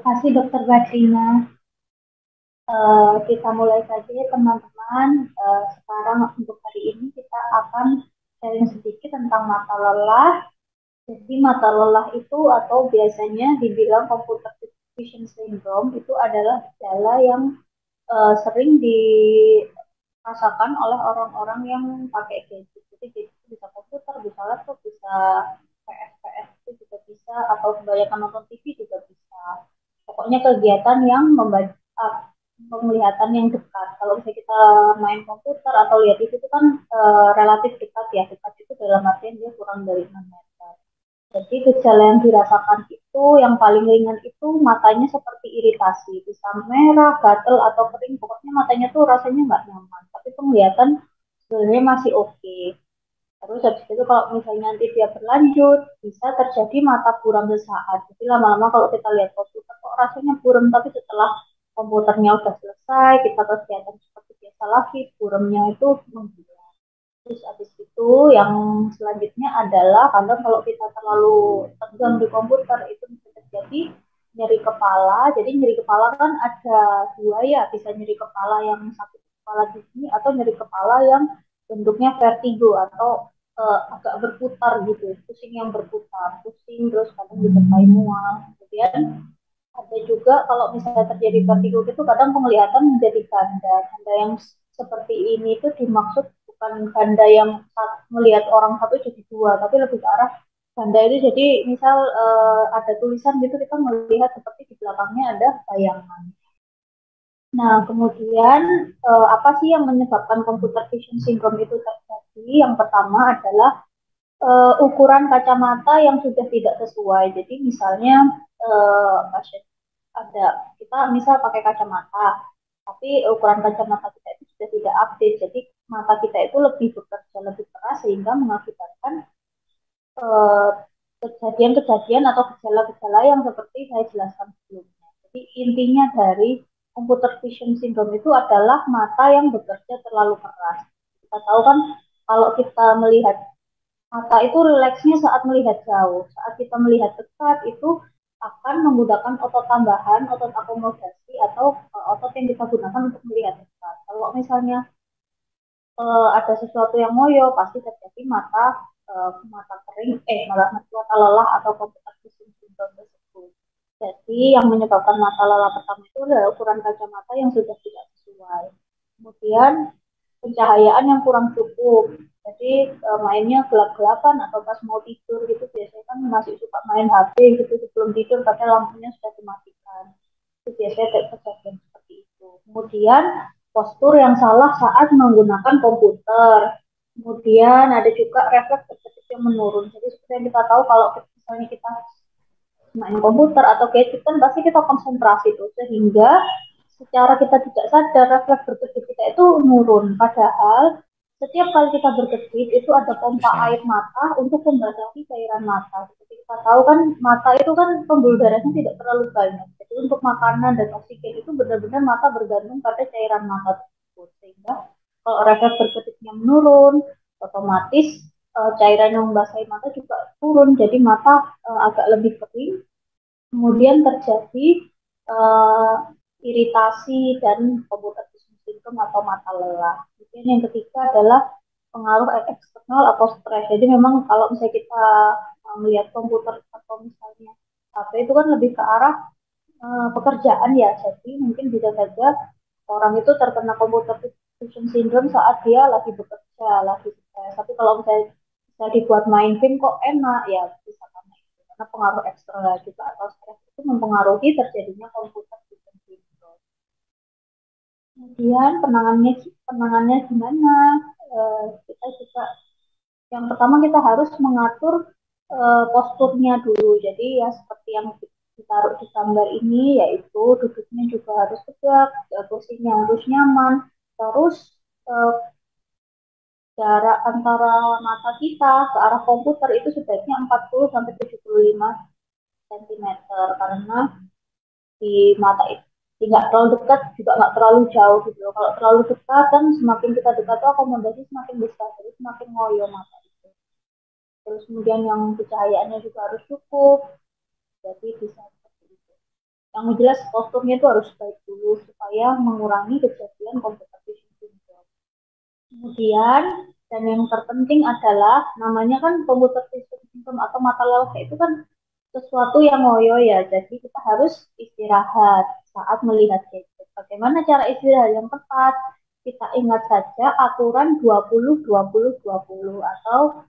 Kasih Dokter Badrina. Kita mulai saja ya, teman-teman. Sekarang untuk hari ini kita akan sharing sedikit tentang mata lelah. Jadi mata lelah itu atau biasanya dibilang computer vision syndrome itu adalah gejala yang sering dirasakan oleh orang-orang yang pakai gadget. Jadi gadget itu bisa komputer, bisa laptop, bisa PS itu juga bisa, atau kebanyakan nonton TV juga bisa. Pokoknya kegiatan yang membaca penglihatan yang dekat. Kalau misalnya kita main komputer atau lihat TV itu kan relatif dekat ya. Dekat itu dalam artian dia kurang dari 6 meter. Jadi gejala yang dirasakan itu yang paling ringan itu matanya seperti iritasi, bisa merah, gatel atau kering. Pokoknya matanya tuh rasanya nggak nyaman. Tapi penglihatan sebenarnya masih oke. Terus habis itu kalau misalnya nanti dia berlanjut, bisa terjadi mata buram sesaat. Jadi lama-lama kalau kita lihat komputer kok rasanya buram, tapi setelah komputernya udah selesai, kita kegiatan seperti biasa lagi, buramnya itu menghilang. Terus habis itu yang selanjutnya adalah kadang kalau kita terlalu tegang di komputer itu bisa terjadi nyeri kepala. Jadi nyeri kepala kan ada dua ya, bisa nyeri kepala yang sakit kepala di sini atau nyeri kepala yang bentuknya vertigo atau agak berputar gitu, pusing yang berputar, pusing terus kadang disertai mual. Kemudian ada juga kalau misalnya terjadi vertigo gitu kadang penglihatan menjadi ganda. Ganda yang seperti ini itu dimaksud bukan ganda yang melihat orang satu jadi dua, tapi lebih ke arah ganda itu jadi misal ada tulisan gitu kita melihat seperti di belakangnya ada bayangan. Nah, kemudian apa sih yang menyebabkan computer vision syndrome itu terjadi? Yang pertama adalah ukuran kacamata yang sudah tidak sesuai. Jadi misalnya pasien ada kita misal pakai kacamata, tapi ukuran kacamata kita itu sudah tidak update. Jadi mata kita itu lebih bekerja lebih keras sehingga mengakibatkan eh, kejadian-kejadian atau gejala-gejala yang seperti saya jelaskan sebelumnya. Jadi intinya dari computer vision syndrome itu adalah mata yang bekerja terlalu keras. Kita tahu kan kalau kita melihat mata itu rileksnya saat melihat jauh. Saat kita melihat dekat itu akan menggunakan otot tambahan, otot akomodasi atau otot yang kita gunakan untuk melihat dekat. Kalau misalnya ada sesuatu yang ngoyo, pasti terjadi mata kering, malah mata lelah atau computer vision syndrome tersebut. Jadi yang menyebabkan mata lelah pertama itu adalah ukuran kacamata yang sudah tidak sesuai. Kemudian pencahayaan yang kurang cukup. Jadi mainnya gelap-gelapan atau pas mau tidur gitu biasanya kan masih suka main HP gitu sebelum tidur padahal lampunya sudah dimatikan. Itu biasanya kejadian seperti itu. Kemudian postur yang salah saat menggunakan komputer. Kemudian ada juga refleks berkedip yang menurun. Jadi seperti yang kita tahu kalau misalnya kita main komputer atau gadget kan pasti kita konsentrasi tuh sehingga secara kita tidak sadar refleks berkedip kita itu menurun. Padahal setiap kali kita berkedip itu ada pompa Bisa. air mata untuk membasahi cairan mata. Seperti kita tahu kan mata itu kan pembuluh darahnya tidak terlalu banyak. Jadi untuk makanan dan oksigen itu benar-benar mata bergantung pada cairan mata tersebut. Sehingga kalau refleks berkedipnya menurun, otomatis cairan yang membasahi mata juga turun. Jadi mata agak lebih kering, kemudian terjadi uh, iritasi dan computer vision syndrome atau mata lelah. Kemudian yang ketiga adalah pengaruh eksternal atau stres. Jadi memang kalau misalnya kita melihat komputer atau misalnya HP itu kan lebih ke arah pekerjaan ya. Jadi mungkin bisa saja orang itu terkena computer vision syndrome saat dia lagi bekerja, lagi stres. Tapi kalau misalnya bisa dibuat main game kok enak ya bisa karena itu. Karena pengaruh eksternal juga atau stres itu mempengaruhi terjadinya computer vision syndrome. Kemudian penangannya gimana? Kita juga yang pertama kita harus mengatur posturnya dulu. Jadi ya seperti yang ditaruh di gambar ini yaitu duduknya juga harus tegak, posisinya harus nyaman. Terus eh, jarak antara mata kita ke arah komputer itu sebaiknya 40 sampai 75 cm karena di mata itu tidak terlalu dekat juga nggak terlalu jauh gitu loh. Kalau terlalu dekat kan semakin kita dekat tuh akomodasi semakin besar jadi semakin ngoyo mata itu. Terus kemudian yang pencahayaannya juga harus cukup, jadi bisa seperti itu. Yang jelas posturnya itu harus baik dulu supaya mengurangi kejadian computer vision syndrome. Kemudian, dan yang terpenting adalah namanya kan computer vision syndrome atau mata lelah itu kan sesuatu yang ngoyo ya. Jadi kita harus istirahat saat melihat gadget. Bagaimana cara istirahat yang tepat? Kita ingat saja aturan 20-20-20 atau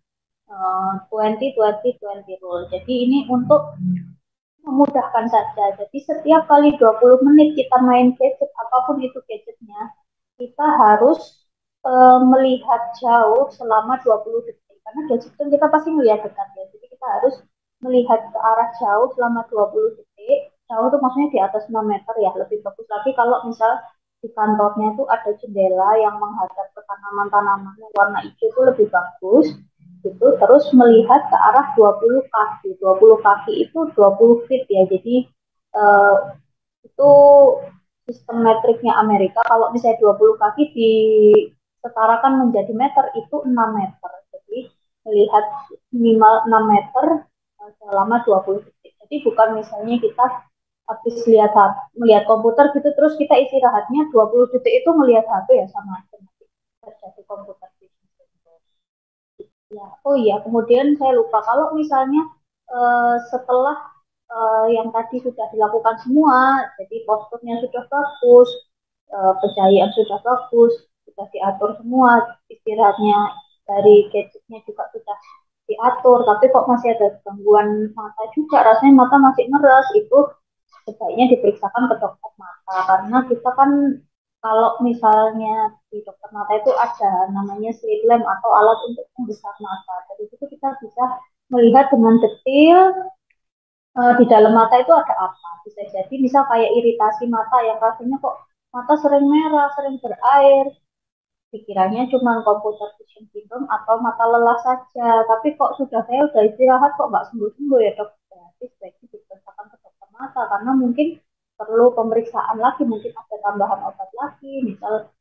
20-20-20 rule. Jadi ini untuk memudahkan saja. Jadi setiap kali 20 menit kita main gadget, apapun itu gadgetnya, kita harus melihat jauh selama 20 detik. Karena gadget itu kita pasti melihat dekat ya. Jadi kita harus melihat ke arah jauh selama 20 detik. Jauh itu maksudnya di atas 6 meter ya. Lebih bagus lagi kalau misal di kantornya itu ada jendela yang menghadap ke tanaman-tanaman yang warna hijau itu lebih bagus gitu, terus melihat ke arah 20 kaki. 20 kaki itu 20 feet ya. Jadi uh, itu sistem metriknya Amerika. Kalau misalnya 20 kaki disetarakan menjadi meter itu 6 meter. Jadi melihat minimal 6 meter selama 20 detik. Jadi bukan misalnya kita habis lihat melihat komputer gitu terus kita istirahatnya 20 detik itu melihat HP ya sama aja terjadi komputer. Ya, oh iya, kemudian saya lupa kalau misalnya setelah yang tadi sudah dilakukan semua, jadi posturnya sudah bagus, pencahayaan sudah bagus, sudah diatur semua, istirahatnya dari gadgetnya juga sudah diatur, tapi kok masih ada gangguan mata juga, rasanya mata masih meras, itu sebaiknya diperiksakan ke dokter mata karena kita kan kalau misalnya di dokter mata itu ada namanya slit lamp atau alat untuk membesar mata. Dari situ kita bisa melihat dengan detail di dalam mata itu ada apa. Bisa jadi misal kayak iritasi mata yang rasanya kok mata sering merah, sering berair. Pikirannya cuma computer vision syndrome atau mata lelah saja. Tapi kok sudah saya udah istirahat kok nggak sembuh-sembuh ya dok. Berarti sebaiknya diperiksakan ke dokter mata karena mungkin perlu pemeriksaan lagi, mungkin ada tambahan obat lagi. Misal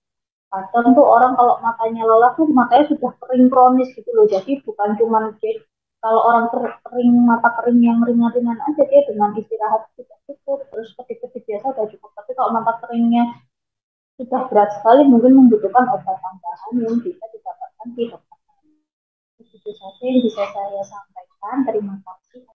kadang tuh orang kalau matanya lelah tuh matanya sudah kering kronis gitu loh. Jadi bukan cuma kalau orang kering mata kering yang ringan-ringan aja dia dengan istirahat sudah cukup, terus kedip-kedip biasa udah cukup. Tapi kalau mata keringnya sudah berat sekali mungkin membutuhkan obat tambahan yang bisa didapatkan di dokter. Itu saja yang bisa saya sampaikan. Terima kasih.